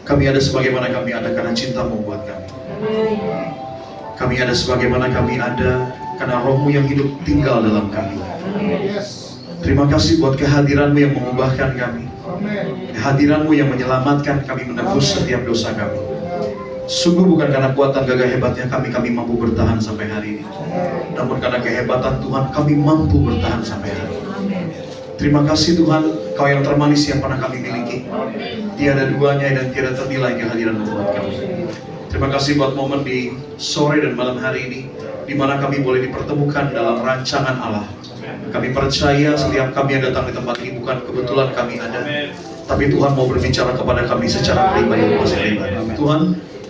Kami ada sebagaimana kami ada karena cinta-Mu buat kami. Kami ada sebagaimana kami ada karena Roh-Mu yang hidup tinggal dalam kami. Terima kasih buat kehadiran-Mu yang mengubahkan kami, kehadiran-Mu yang menyelamatkan kami, menebus setiap dosa kami. Sungguh bukan karena kuatan gagah hebatnya kami mampu bertahan sampai hari ini, namun karena kehebatan Tuhan kami mampu bertahan sampai hari ini. Terima kasih Tuhan, Kau yang termanis yang pernah kami miliki. Tiada duanya dan tiada ternilai kehadiran-Mu buat kami. Terima kasih buat momen di sore dan malam hari ini, di mana kami boleh dipertemukan dalam rancangan Allah. Kami percaya setiap kami yang datang di tempat ini bukan kebetulan kami ada, tapi Tuhan mau berbicara kepada kami secara pribadi. Tuhan,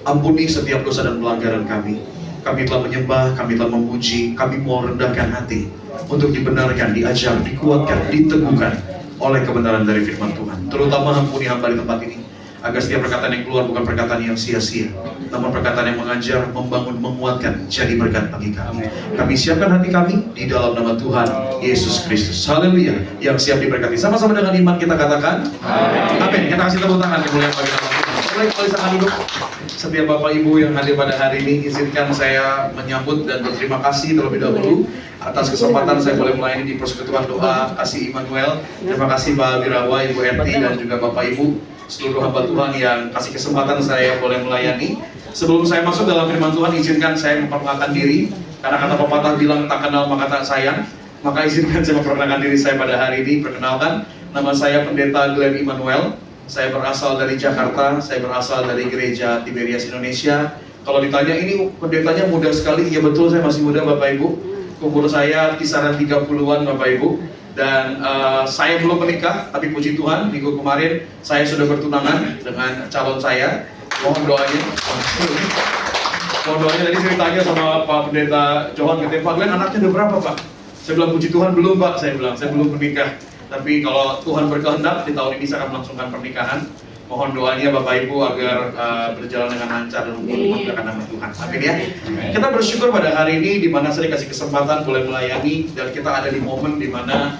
ampuni setiap dosa dan pelanggaran kami. Kami telah menyembah, kami telah memuji, kami mau rendahkan hati untuk dibenarkan, diajar, dikuatkan, diteguhkan oleh kebenaran dari firman Tuhan. Terutama ampuni hamba di tempat ini, agar setiap perkataan yang keluar bukan perkataan yang sia-sia, namun perkataan yang mengajar, membangun, menguatkan, jadi berkat bagi kami. Kami siapkan hati kami di dalam nama Tuhan Yesus Kristus. Haleluya. Yang siap diberkati. Sama-sama dengan iman kita katakan amin. Kita kasih tepuk tangan yang mulia bagi nama Tuhan. Mulai silakan duduk. Setiap Bapak Ibu yang hadir pada hari ini, izinkan saya menyambut dan berterima kasih terlebih dahulu atas kesempatan saya boleh melayani di Persekutuan Doa Kasih Immanuel. Terima kasih Pak Wirawa, Ibu Erti, dan juga Bapak Ibu, seluruh hamba Tuhan yang kasih kesempatan saya boleh melayani. Sebelum saya masuk dalam firman Tuhan, izinkan saya memperkenalkan diri, karena kata pepatah bilang tak kenal maka tak sayang. Maka izinkan saya memperkenalkan diri saya pada hari ini. Perkenalkan, nama saya Pendeta Glenn Immanuel. Saya berasal dari Jakarta, saya berasal dari Gereja Tiberias Indonesia. Kalau ditanya ini pendetanya muda sekali, ya betul, saya masih muda Bapak Ibu. Umur saya kisaran 30-an Bapak Ibu. Dan saya belum menikah, tapi puji Tuhan, minggu kemarin saya sudah bertunangan dengan calon saya. Mohon doanya. Mohon doanya, tadi saya tanya sama Pak Pendeta Johan, katanya, Pak Glenn anaknya udah berapa Pak? Saya bilang, puji Tuhan belum Pak, saya bilang, saya belum menikah. Tapi kalau Tuhan berkehendak, di tahun ini saya akan melangsungkan pernikahan. Mohon doanya Bapak Ibu agar berjalan dengan lancar dan memuliakan nama Tuhan. Amin ya. Kita bersyukur pada hari ini di mana saya dikasih kesempatan boleh melayani, dan kita ada di momen di mana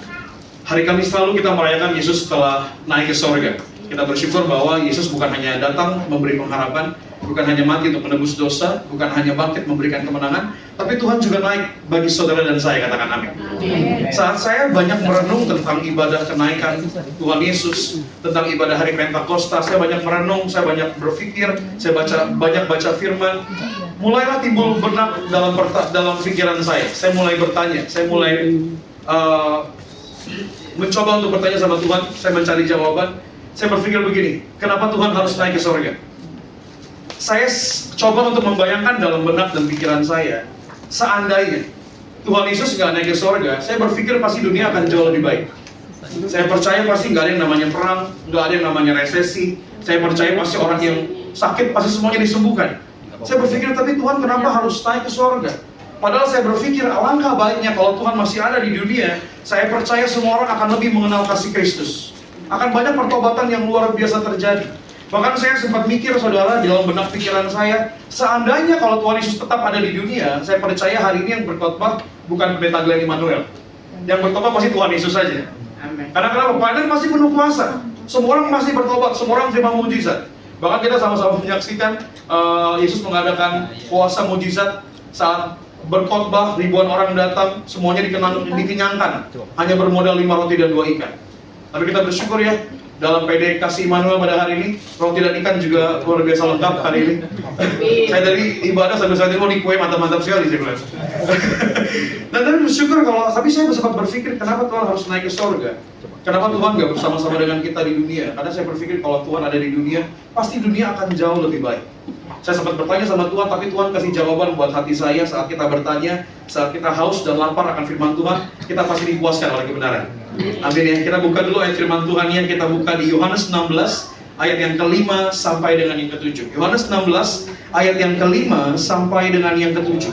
hari Kamis lalu kita merayakan Yesus telah naik ke sorga. Kita bersyukur bahwa Yesus bukan hanya datang memberi pengharapan, bukan hanya mati untuk menebus dosa, bukan hanya bangkit memberikan kemenangan, tapi Tuhan juga naik bagi saudara dan saya, katakan amin. Saat saya banyak merenung tentang ibadah kenaikan Tuhan Yesus, tentang ibadah hari Pentakosta, saya banyak merenung, saya banyak berpikir, saya banyak baca firman, mulailah timbul benak dalam pikiran saya. Saya mulai bertanya, saya mulai mencoba untuk bertanya sama Tuhan, saya mencari jawaban. Saya berpikir begini, kenapa Tuhan harus naik ke sorga? Saya coba untuk membayangkan dalam benak dan pikiran saya, seandainya Tuhan Yesus nggak naik ke sorga, saya berpikir pasti dunia akan jauh lebih baik. Saya percaya pasti nggak ada yang namanya perang, nggak ada yang namanya resesi. Saya percaya pasti orang yang sakit pasti semuanya disembuhkan. Saya berpikir, tapi Tuhan kenapa harus naik ke sorga? Padahal saya berpikir, alangkah baiknya kalau Tuhan masih ada di dunia. Saya percaya semua orang akan lebih mengenal kasih Kristus. Akan banyak pertobatan yang luar biasa terjadi. Bahkan saya sempat mikir, saudara, di dalam benak pikiran saya, seandainya kalau Tuhan Yesus tetap ada di dunia, saya percaya hari ini yang berkhotbah bukan Pendeta Glenn Immanuel. Yang bertobat pasti Tuhan Yesus saja. Karena kenapa? Padahal masih penuh kuasa. Semua orang masih bertobat, semua orang terima mujizat. Bahkan kita sama-sama menyaksikan Yesus mengadakan puasa mujizat saat berkhotbah, ribuan orang datang, semuanya dikenyangkan, hanya bermodal 5 roti dan 2 ikan. Tapi kita bersyukur ya, dalam PD Kasih Immanuel pada hari ini, roti dan ikan juga luar biasa lengkap hari ini. Saya dari ibadah sambil saat ini mau di kue mantap-mantap sekali saya bilang. Dan saya bersyukur tapi saya sempat berpikir, kenapa Tuhan harus naik ke sorga? Kenapa Tuhan nggak bersama-sama dengan kita di dunia? Karena saya berpikir kalau Tuhan ada di dunia, pasti dunia akan jauh lebih baik. Saya sempat bertanya sama Tuhan, tapi Tuhan kasih jawaban buat hati saya saat kita bertanya, saat kita haus dan lapar akan firman Tuhan, kita pasti dipuaskan oleh kebenaran. Amin ya. Kita buka dulu ayat firman Tuhan yang kita buka di Yohanes 16 ayat yang ke-5 sampai dengan yang ke-7. Yohanes 16 ayat yang ke-5 sampai dengan yang ke-7.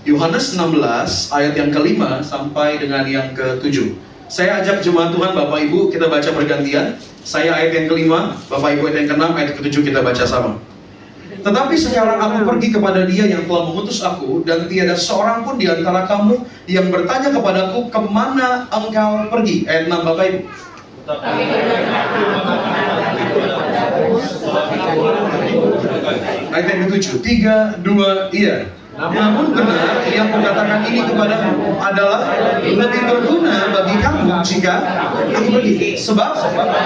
Yohanes 16 ayat yang ke-5 sampai dengan yang ke-7. Saya ajak jemaat Tuhan, Bapak Ibu, kita baca bergantian. Saya ayat yang ke-5, Bapak Ibu ayat yang ke-6, ayat ke-7 kita baca sama. Tetapi sekarang aku pergi kepada Dia yang telah mengutus aku, dan tiada seorang pun di antara kamu yang bertanya kepadaku, kemana engkau pergi? Ayat 6 Bapak Ibu. 7. 3, 2, iya. Namun benar yang kukatakan ini kepadamu adalah lebih berguna bagi kamu jika aku pergi. Sebab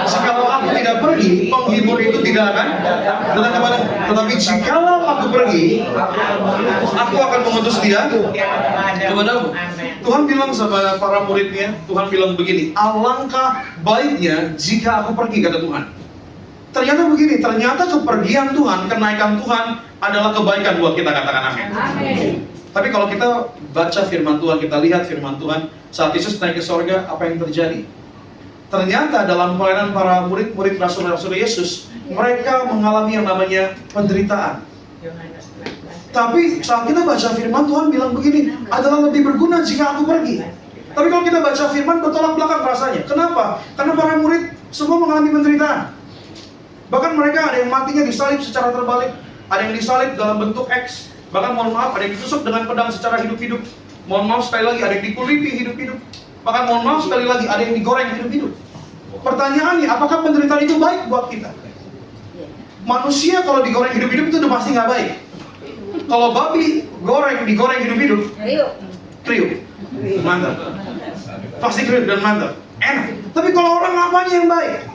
jikalau aku tidak pergi, penghibur itu tidak akan datang kepadamu. Tetapi jikalau aku pergi, aku akan mengutus dia kepadamu. Tuhan bilang sama para muridnya, Tuhan bilang begini, alangkah baiknya jika aku pergi, kata Tuhan. Ternyata begini, ternyata kepergian Tuhan, kenaikan Tuhan adalah kebaikan buat kita, katakan amin. Tapi kalau kita baca firman Tuhan, kita lihat firman Tuhan, saat Yesus naik ke sorga, apa yang terjadi? Ternyata dalam pelayanan para murid-murid rasul-rasul Yesus, mereka mengalami yang namanya penderitaan. Tapi saat kita baca firman, Tuhan bilang begini, adalah lebih berguna jika aku pergi. Tapi kalau kita baca firman, bertolak belakang rasanya. Kenapa? Karena para murid semua mengalami penderitaan. Bahkan mereka ada yang matinya disalib secara terbalik, ada yang disalib dalam bentuk X. Bahkan mohon maaf, ada yang ditusuk dengan pedang secara hidup-hidup. Mohon maaf sekali lagi, ada yang dikulipi hidup-hidup. Bahkan mohon maaf sekali lagi, ada yang digoreng hidup-hidup. Pertanyaannya, apakah penderitaan itu baik buat kita? Manusia kalau digoreng hidup-hidup itu udah pasti nggak baik. Kalau babi digoreng hidup-hidup, kriuk, mantap. Pasti kriuk dan mantap, enak. Tapi kalau orang apanya yang baik?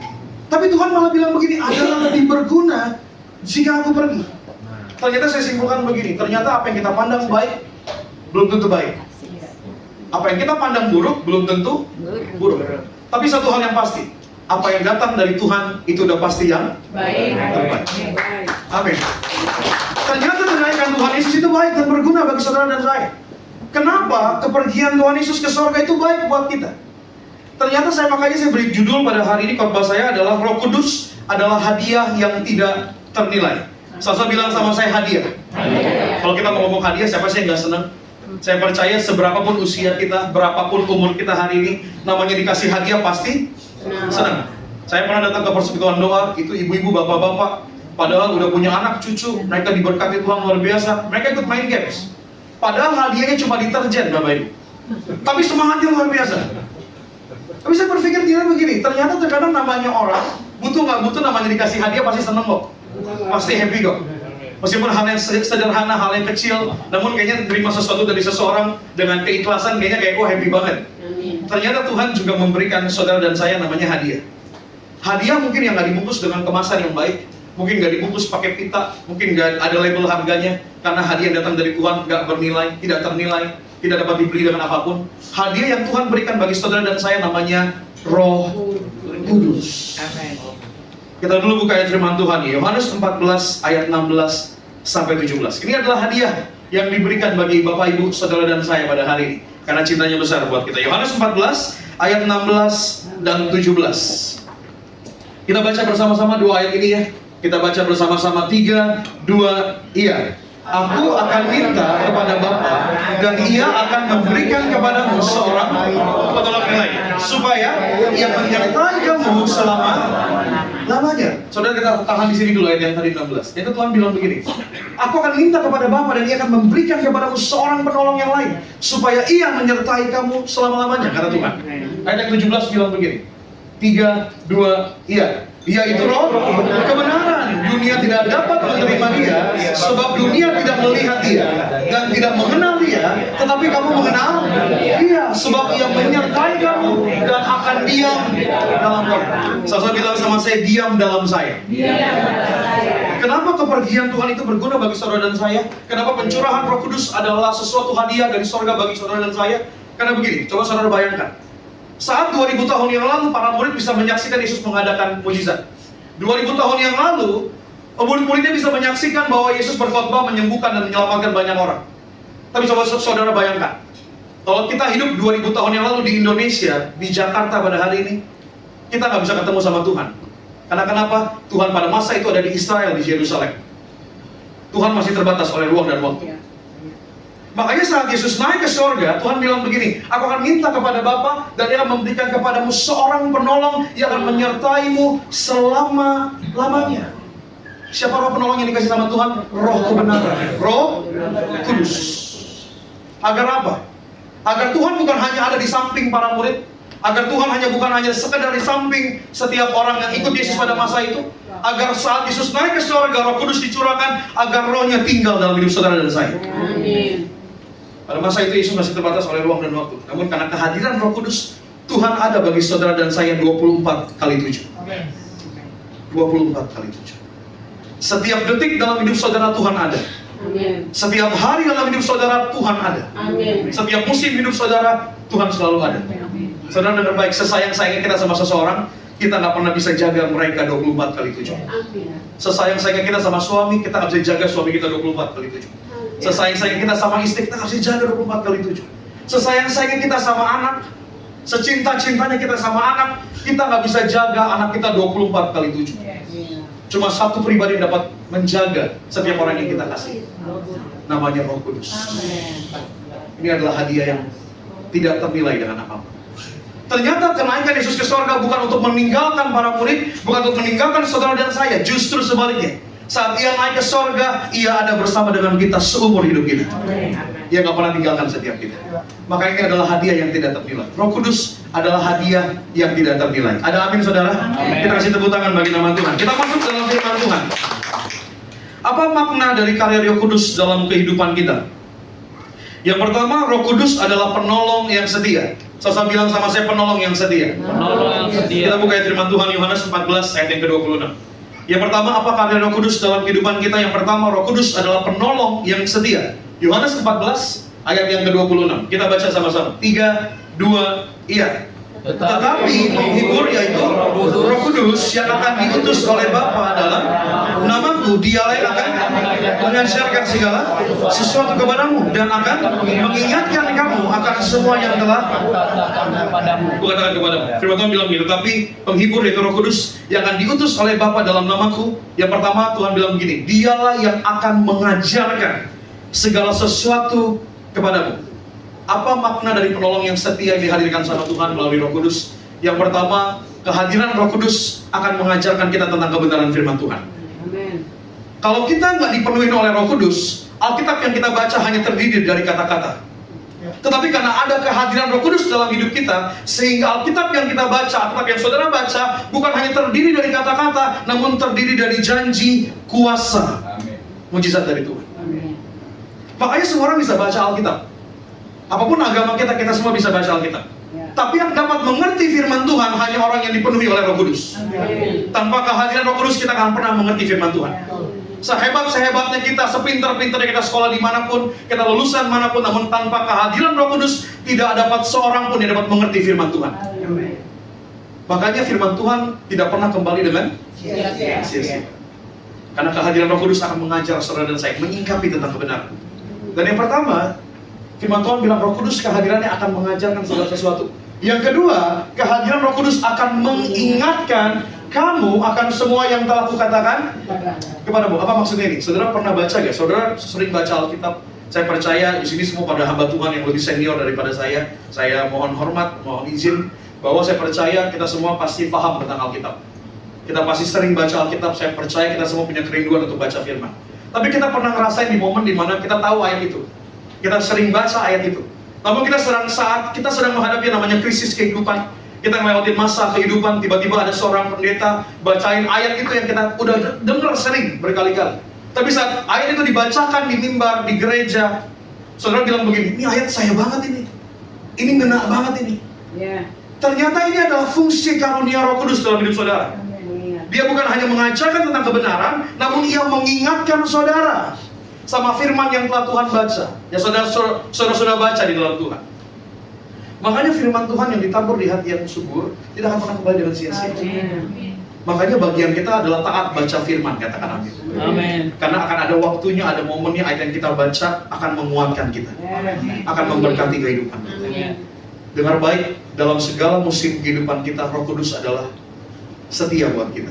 Tapi Tuhan malah bilang begini, adalah lebih berguna jika aku pergi. Ternyata saya simpulkan begini, ternyata apa yang kita pandang baik, belum tentu baik. Apa yang kita pandang buruk, belum tentu buruk. Tapi satu hal yang pasti, apa yang datang dari Tuhan, itu udah pasti yang terbaik. Amin. Ternyata kenaikan Tuhan Yesus itu baik dan berguna bagi saudara dan saya. Kenapa kepergian Tuhan Yesus ke surga itu baik buat kita? Ternyata makanya saya beri judul pada hari ini khotbah saya adalah Roh Kudus adalah hadiah yang tidak ternilai. Sasa bilang sama saya hadiah. Kalau kita mau ngomong hadiah, siapa sih yang nggak senang? Saya percaya seberapapun usia kita, berapapun umur kita hari ini, namanya dikasih hadiah pasti senang. Saya pernah datang ke persekutuan doa, itu ibu-ibu, bapak-bapak, padahal udah punya anak, cucu, mereka diberkati Tuhan luar biasa. Mereka ikut main games. Padahal hadiahnya cuma deterjen, Bapak Ibu. Tapi semangatnya luar biasa. Tapi saya berpikir tidak begini, ternyata terkadang namanya orang butuh nggak butuh namanya dikasih hadiah pasti seneng kok, pasti happy kok. Meskipun hal yang sederhana, hal yang kecil, namun kayaknya terima sesuatu dari seseorang dengan keikhlasan kayaknya kayak happy banget. Ternyata Tuhan juga memberikan saudara dan saya namanya hadiah. Hadiah mungkin yang nggak dibungkus dengan kemasan yang baik, mungkin nggak dibungkus pakai pita, mungkin nggak ada label harganya, karena hadiah yang datang dari Tuhan nggak bernilai, tidak ternilai, tidak dapat dibeli dengan apapun. Hadiah yang Tuhan berikan bagi saudara dan saya namanya Roh Kudus. Kita dulu buka ayat firman Tuhan, Yohanes 14 ayat 16 sampai 17. Ini adalah hadiah yang diberikan bagi Bapak Ibu, saudara dan saya pada hari ini, karena cintanya besar buat kita. Yohanes 14 ayat 16 dan 17. Kita baca bersama-sama dua ayat ini ya. Kita baca bersama-sama 3, 2, iya. Aku akan minta kepada Bapa dan Ia akan memberikan kepadamu seorang penolong yang lain, supaya Ia menyertai kamu selama-lamanya. Saudara, kita tahan di sini dulu ayat yang tadi 16. Itu Tuhan bilang begini, aku akan minta kepada Bapa dan Ia akan memberikan kepadamu seorang penolong yang lain, supaya Ia menyertai kamu selama-lamanya, kata Tuhan. Ayat yang 17 bilang begini, 3, 2, iya. Dia itu roh kebenaran. Dunia tidak dapat menerima dia, sebab dunia tidak melihat dia dan tidak mengenal dia. Tetapi kamu mengenal dia, sebab ia menyertai kamu dan akan diam dalam kamu. Saya bilang sama saya, diam dalam saya. Kenapa kepergian Tuhan itu berguna bagi saudara dan saya? Kenapa pencurahan Roh Kudus adalah sesuatu hadiah dari surga bagi saudara dan saya? Karena begini, coba saudara bayangkan. Saat 2000 tahun yang lalu, para murid bisa menyaksikan Yesus mengadakan mujizat. 2000 tahun yang lalu, murid-muridnya bisa menyaksikan bahwa Yesus berkhotbah, menyembuhkan dan menyelamatkan banyak orang. Tapi coba saudara bayangkan, kalau kita hidup 2000 tahun yang lalu di Indonesia, di Jakarta pada hari ini, kita nggak bisa ketemu sama Tuhan. Karena kenapa? Tuhan pada masa itu ada di Israel, di Yerusalem. Tuhan masih terbatas oleh ruang dan waktu. Makanya saat Yesus naik ke surga, Tuhan bilang begini, aku akan minta kepada Bapa dan Dia akan memberikan kepadamu seorang penolong yang akan menyertaimu selama-lamanya. Siapa roh penolong yang dikasih sama Tuhan? Roh kebenaran, Roh Kudus. Agar apa? Agar Tuhan bukan hanya ada di samping para murid, Agar Tuhan bukan hanya sekedar di samping setiap orang yang ikut Yesus pada masa itu. Agar saat Yesus naik ke surga, Roh Kudus dicurahkan, agar Roh-Nya tinggal dalam hidup saudara dan saya. Amin. Pada masa itu Yesus masih terbatas oleh ruang dan waktu. Namun karena kehadiran Roh Kudus, Tuhan ada bagi saudara dan saya 24 kali 7. 24 kali 7. Setiap detik dalam hidup saudara Tuhan ada. Amin. Setiap hari dalam hidup saudara Tuhan ada. Amin. Setiap musim hidup saudara Tuhan selalu ada. Saudara dengar baik, sesayang-sayangnya kita sama seseorang, kita nggak pernah bisa jaga mereka 24 kali 7. Sesayang-sayangnya kita sama suami, kita nggak bisa jaga suami kita 24 kali 7. Sesayang-sayangnya kita sama istri, kita nggak bisa jaga 24 kali 7. Sesayang-sayangnya kita sama anak, secinta-cintanya kita sama anak, kita nggak bisa jaga anak kita 24 kali 7. Cuma satu pribadi yang dapat menjaga setiap orang yang kita kasih. Namanya Roh Kudus. Ini adalah hadiah yang tidak ternilai dengan apa-apa. Ternyata kenaikan Yesus ke surga bukan untuk meninggalkan para murid, bukan untuk meninggalkan saudara dan saya. Justru sebaliknya. Saat Ia naik ke surga, Ia ada bersama dengan kita seumur hidup kita. Ia nggak pernah tinggalkan setiap kita. Maka ini adalah hadiah yang tidak ternilai. Roh Kudus adalah hadiah yang tidak ternilai. Ada amin saudara? Amin. Kita kasih tepuk tangan bagi nama Tuhan. Kita masuk dalam firman Tuhan. Apa makna dari karya Roh Kudus dalam kehidupan kita? Yang pertama, Roh Kudus adalah penolong yang setia. Saya bilang sama saya, penolong yang setia. Penolong yang setia. Kita buka firman Tuhan Yohanes 14 ayat yang ke-26. Yang pertama, apa karya Roh Kudus dalam kehidupan kita? Yang pertama, Roh Kudus adalah penolong yang setia. Yohanes 14 ayat yang ke-26. Kita baca sama-sama. 3, 2, iya. Tetapi penghibur, yaitu Roh Kudus yang akan diutus oleh Bapa dalam namaku, Dialah yang akan mengajarkan segala sesuatu kepadamu dan akan mengingatkan kamu akan semua yang telah kukatakan kepadamu. Firman Tuhan bilang begini, tetapi penghibur yaitu Roh Kudus yang akan diutus oleh Bapa dalam namaku. Yang pertama Tuhan bilang begini, Dialah yang akan mengajarkan segala sesuatu kepadamu. Apa makna dari penolong yang setia yang dihadirkan sama Tuhan melalui Roh Kudus? Yang pertama, kehadiran Roh Kudus akan mengajarkan kita tentang kebenaran firman Tuhan. Amen. Kalau kita nggak dipenuhi oleh Roh Kudus, Alkitab yang kita baca hanya terdiri dari kata-kata. Tetapi karena ada kehadiran Roh Kudus dalam hidup kita, sehingga Alkitab yang kita baca, Alkitab yang saudara baca, bukan hanya terdiri dari kata-kata, namun terdiri dari janji, kuasa, mujizat dari Tuhan. Amen. Makanya semua orang bisa baca Alkitab. Apapun agama kita, kita semua bisa baca Alkitab. Tapi yang dapat mengerti firman Tuhan hanya orang yang dipenuhi oleh Roh Kudus. Amen. Tanpa kehadiran Roh Kudus kita akan pernah mengerti firman Tuhan. Sehebat-sehebatnya kita, sepintar-pintarnya kita sekolah dimanapun, kita lulusan manapun, namun tanpa kehadiran Roh Kudus tidak dapat seorang pun yang dapat mengerti firman Tuhan. Amen. Makanya firman Tuhan tidak pernah kembali dengan sia-sia. Karena kehadiran Roh Kudus akan mengajar saudara dan saya menyingkapi tentang kebenaran. Dan yang pertama, firman Tuhan bilang Roh Kudus kehadirannya akan mengajarkan segala sesuatu. Yang kedua, kehadiran Roh Kudus akan mengingatkan kamu akan semua yang telah kukatakan kepadamu. Apa maksudnya ini? Saudara pernah baca gak? Saudara sering baca Alkitab. Saya percaya di sini semua pada hamba Tuhan yang lebih senior daripada saya. Saya mohon hormat, mohon izin bahwa saya percaya kita semua pasti paham tentang Alkitab. Kita pasti sering baca Alkitab. Saya percaya kita semua punya kerinduan untuk baca firman. Tapi kita pernah ngerasain di momen dimana kita tahu ayat itu. Kita sering baca ayat itu. Namun saat kita sedang menghadapi yang namanya krisis kehidupan, kita melewati masa kehidupan, tiba-tiba ada seorang pendeta bacain ayat itu yang kita udah dengar sering berkali-kali. Tapi saat ayat itu dibacakan di mimbar, di gereja, saudara bilang begini, ini ayat saya banget ini. Ini ngena banget ini. Ternyata ini adalah fungsi karunia Roh Kudus dalam hidup saudara. Dia bukan hanya mengajarkan tentang kebenaran, namun ia mengingatkan saudara sama firman yang telah Tuhan baca. Ya saudara baca di dalam Tuhan. Makanya firman Tuhan yang ditabur di hati yang subur tidak akan pernah kembali dengan sia-sia. Makanya bagian kita adalah taat baca firman, katakan amin. Amin. Karena akan ada waktunya, ada momennya ayat yang kita baca akan menguatkan kita, akan memberkati kehidupan kita. Dengar baik, dalam segala musim kehidupan kita, Roh Kudus adalah setia buat kita.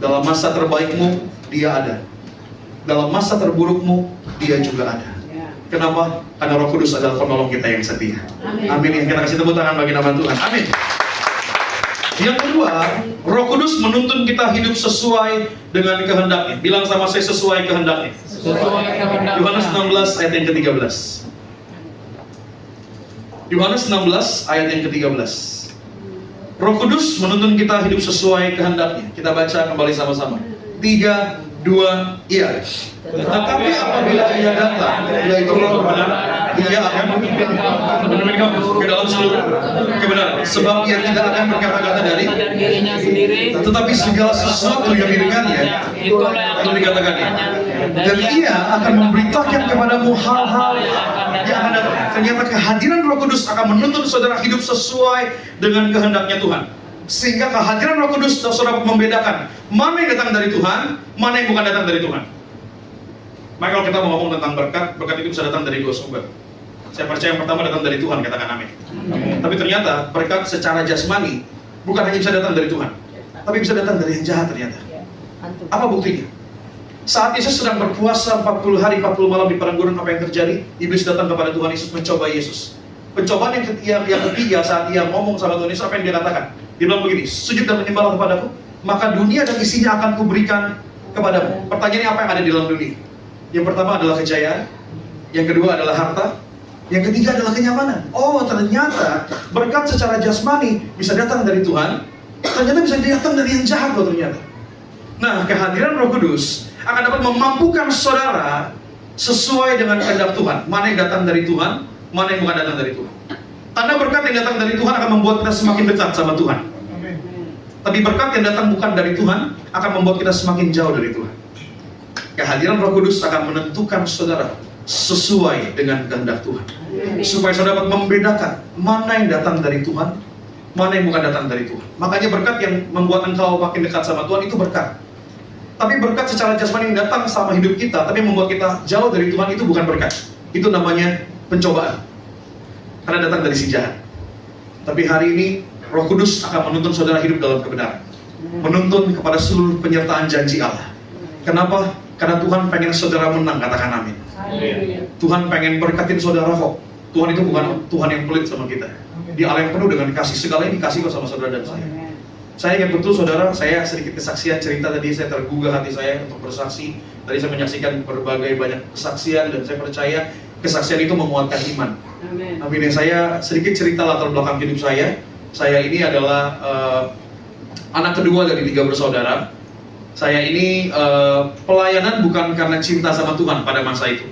Dalam masa terbaikmu, Dia ada. Dalam masa terburukmu, Dia juga ada. Kenapa? Karena Roh Kudus adalah penolong kita yang setia. Amin. Ya, kita kasih tepuk tangan bagi nama Tuhan. Amin. Yang kedua, Roh Kudus menuntun kita hidup sesuai dengan kehendaknya. Bilang sama saya, sesuai kehendaknya. Sesuai kehendaknya. Yohanes 16 ayat yang ke-13. Yohanes 16 ayat yang ke-13. Roh Kudus menuntun kita hidup sesuai kehendaknya. Kita baca kembali sama-sama. 3, 2, iya. Tetapi apabila Ia datang, yaitu Roh kebenaran, Ia akan menuntun kamu ke dalam seluruh kebenaran. Sebab Ia tidak akan berkata-kata dari dirinya sendiri, tetapi segala sesuatu yang didengarnya itulah yang akan dikatakannya. Dan Ia Ia akan memberitakan kepadamu hal-hal yang akan datang. Ternyata kehadiran Roh Kudus akan menuntun saudara hidup sesuai dengan kehendaknya Tuhan. Sehingga kehadiran Roh Kudus saudara membedakan mana yang datang dari Tuhan, mana yang bukan datang dari Tuhan. Maka kalau kita mau ngomong tentang berkat, berkat itu bisa datang dari dua sumber. Saya percaya yang pertama datang dari Tuhan, katakan amin. Tapi ternyata berkat secara jasmani bukan hanya bisa datang dari Tuhan, tapi bisa datang dari yang jahat ternyata. Apa buktinya? Saat Yesus sedang berpuasa 40 hari 40 malam di padang gurun, apa yang terjadi? Iblis datang kepada Tuhan Yesus mencoba Yesus. Pencobaan yang ketiga saat ia ngomong sama Tuhan Yesus, apa yang dia katakan? Dia bilang begini, sujud dan menyembahlah kepadaku, maka dunia dan isinya akan kuberikan kepadamu. Pertanyaannya, apa yang ada di dalam dunia? Yang pertama adalah kejayaan, yang kedua adalah harta, yang ketiga adalah kenyamanan. Oh, ternyata berkat secara jasmani bisa datang dari Tuhan, ternyata bisa datang dari yang jahat loh ternyata. Nah, kehadiran Roh Kudus akan dapat memampukan saudara sesuai dengan kehendak Tuhan. Mana yang datang dari Tuhan, mana yang bukan datang dari Tuhan. Tanda berkat yang datang dari Tuhan akan membuat kita semakin dekat sama Tuhan. Tapi berkat yang datang bukan dari Tuhan akan membuat kita semakin jauh dari Tuhan. Kehadiran Roh Kudus akan menentukan saudara sesuai dengan kehendak Tuhan. Supaya saudara dapat membedakan mana yang datang dari Tuhan, mana yang bukan datang dari Tuhan. Makanya berkat yang membuat engkau makin dekat sama Tuhan itu berkat. Tapi berkat secara jasmani yang datang sama hidup kita, tapi yang membuat kita jauh dari Tuhan, itu bukan berkat. Itu namanya pencobaan. Karena datang dari si jahat. Tapi hari ini Roh Kudus akan menuntun saudara hidup dalam kebenaran. Menuntun kepada seluruh penyertaan janji Allah. Kenapa? Karena Tuhan pengen saudara menang, katakan amin. Tuhan pengen berkatin saudara kok. Tuhan itu bukan Tuhan yang pelit sama kita. Dia Allah yang penuh dengan kasih. Segalanya dikasih kok sama saudara dan saya. Saya ingat betul saudara, saya sedikit kesaksian cerita tadi, saya tergugah hati saya untuk bersaksi. Tadi saya menyaksikan berbagai banyak kesaksian dan saya percaya kesaksian itu menguatkan iman. Amin. Saya sedikit cerita latar belakang hidup saya. Saya ini adalah anak kedua dari 3 bersaudara. Saya ini pelayanan bukan karena cinta sama Tuhan pada masa itu.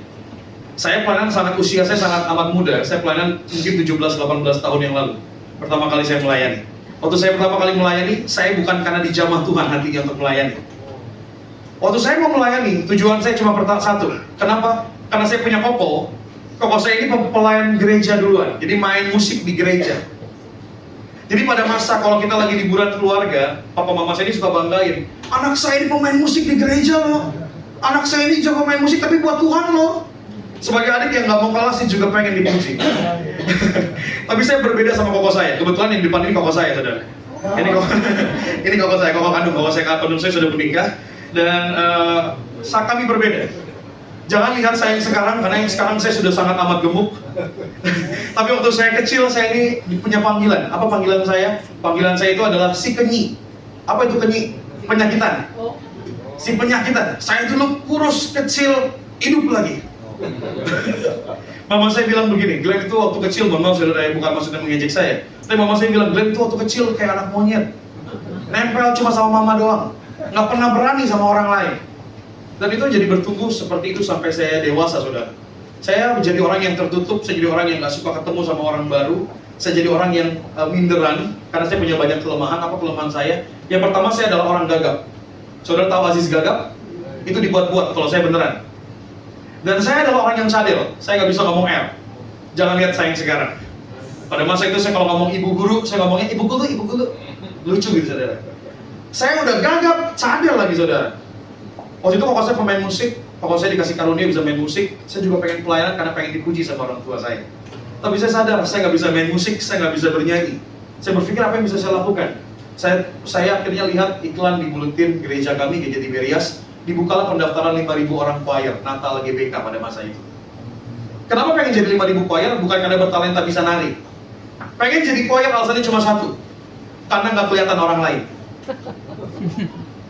Saya pelayanan usia saya sangat amat muda. Saya pelayanan mungkin 17-18 tahun yang lalu. Pertama kali saya melayani. Waktu saya pertama kali melayani, saya bukan karena dijamah Tuhan hatinya untuk melayani. Waktu saya mau melayani, tujuan saya cuma satu. Kenapa? Karena saya punya koko. Koko saya ini pelayan gereja duluan. Jadi main musik di gereja. Jadi pada masa kalau kita lagi liburan keluarga, papa mama saya ini suka banggain, anak saya ini pemain musik di gereja loh. Anak saya ini jago main musik tapi buat Tuhan loh. Sebagai adik yang nggak mau kalah sih juga pengen dipuji. Tapi saya berbeda sama koko saya. Kebetulan yang di depan ini koko saya, saudara. Ini koko saya, koko kandung saya sudah menikah dan kami berbeda. Jangan lihat saya yang sekarang, karena yang sekarang saya sudah sangat amat gemuk. Tapi waktu saya kecil, saya ini punya panggilan. Apa panggilan saya? Panggilan saya itu adalah si kenyi. Apa itu kenyi? Penyakitan. Si penyakitan. Saya dulu kurus, kecil, hidup lagi. Mama saya bilang begini, Glenn itu waktu kecil, mohon maaf saudara, bukan maksudnya mengejek saya. Tapi mama saya bilang, Glenn itu waktu kecil kayak anak monyet. Nempel cuma sama mama doang. Nggak pernah berani sama orang lain. Dan itu jadi bertumbuh seperti itu sampai saya dewasa, saudara. Saya menjadi orang yang tertutup, saya jadi orang yang nggak suka ketemu sama orang baru. Saya jadi orang yang minderan, karena saya punya banyak kelemahan. Apa kelemahan saya? Yang pertama, saya adalah orang gagap. Saudara tahu Aziz gagap? Itu dibuat-buat kalau saya beneran. Dan saya adalah orang yang cadel, saya nggak bisa ngomong R. Jangan lihat saya yang sekarang. Pada masa itu saya kalau ngomong ibu guru, saya ngomongnya ibu guru. Lucu gitu saudara. Saya udah gagap, cadel lagi saudara. Waktu itu pokoknya saya pemain musik, pokoknya saya dikasih karunia bisa main musik. Saya juga pengen pelayanan karena pengen dipuji sama orang tua saya. Tapi saya sadar, saya nggak bisa main musik, saya nggak bisa bernyanyi. Saya berpikir apa yang bisa saya lakukan. Saya akhirnya lihat iklan di buletin gereja kami, Gereja Tiberias. Dibukalah pendaftaran 5.000 orang choir Natal GBK pada masa itu. Kenapa pengen jadi 5.000 choir? Bukan karena bertalenta bisa nari. Pengen jadi choir alasannya cuma satu, karena nggak kelihatan orang lain.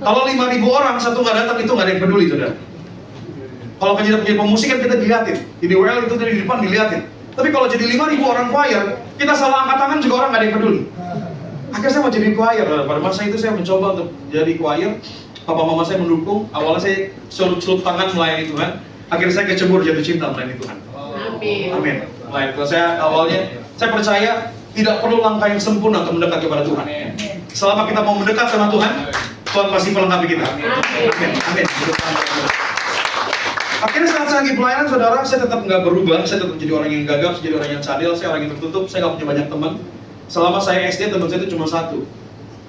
Kalau 5.000 orang, satu nggak datang, itu nggak ada yang peduli, saudara. Kalau jadi pemusik kan kita dilihatin. Jadi WL itu dari depan dilihatin. Tapi kalau jadi 5.000 orang choir, kita salah angkat tangan juga orang nggak ada yang peduli. Akhirnya saya mau jadi choir. Pada masa itu saya mencoba untuk jadi choir. Papa mama saya mendukung. Awalnya saya celup tangan melayani Tuhan. Akhirnya saya kecebur jatuh cinta melayani Tuhan. Amin. Amin. Melayani Tuhan. Saya percaya tidak perlu langkah yang sempurna untuk mendekat kepada Tuhan. Selama kita mau mendekat sama Tuhan, Tuhan pasti melengkapi kita. Amin. Amin. Akhirnya saat saya lagi pelayanan, saudara, saya tetap nggak berubah. Saya tetap jadi orang yang gagap, jadi orang yang cadel, saya orang yang tertutup. Saya nggak punya banyak teman. Selama saya SD, teman saya itu cuma satu.